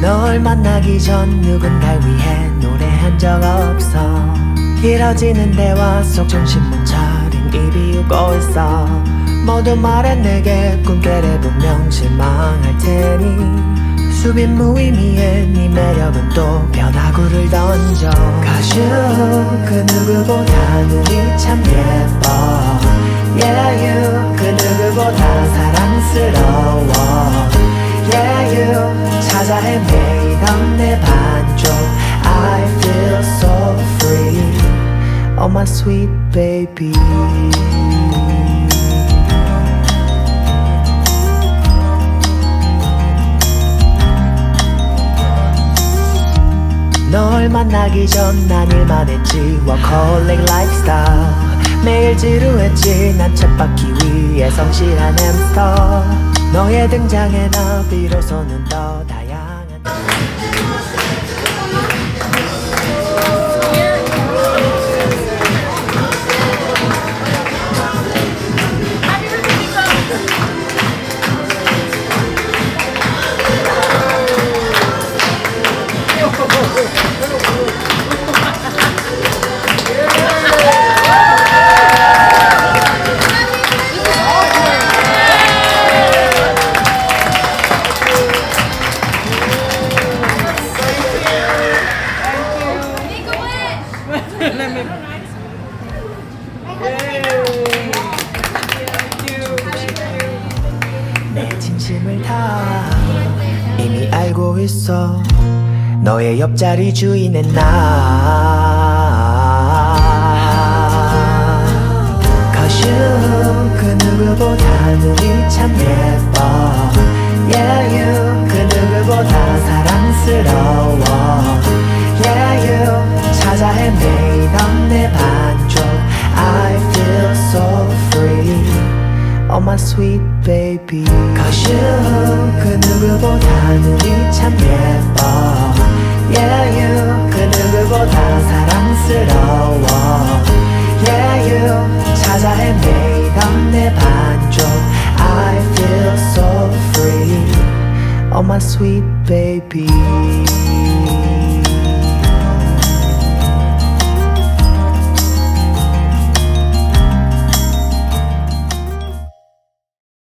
널 만나기 전 누군 날 위해 노래한 적 없어. 길어지는 대화 속 중심은 차린 입이 웃고 있어. 모두 말해 내게 꿈결에 분명 실망할 테니 수빈 무의미해 네 매력은 또 변화구를 던져. 가슈 그 누구보다 눈이 참 예뻐. Yeah you 그 누구보다 사랑스러워. Yeah you 찾아 헤매이던 내 반쪽. I feel so free. Oh my sweet baby. 널 만나기 전 난 일만 했지 워커홀릭 lifestyle. 매일 지루했지 난 쳇바퀴 위에 성실한 햄스터. 너의 등장에 나 비로소는 더 다양한 내 진심을 다 이미 알고 있어. 너의 옆자리 주인은 나. Cause you 그 누구보다 눈이 참 예뻐. Yeah you 그 누구보다 사랑스러워. Yeah you 찾아 헤매이던 내 반쪽. I feel so free. Oh my sweet baby. Cause you 그 누구보다 눈이 참 예뻐. Yeah you 그 누구보다 사랑스러워. Yeah you 찾아 헤매이던 내 반쪽. I feel so free. Oh my sweet baby.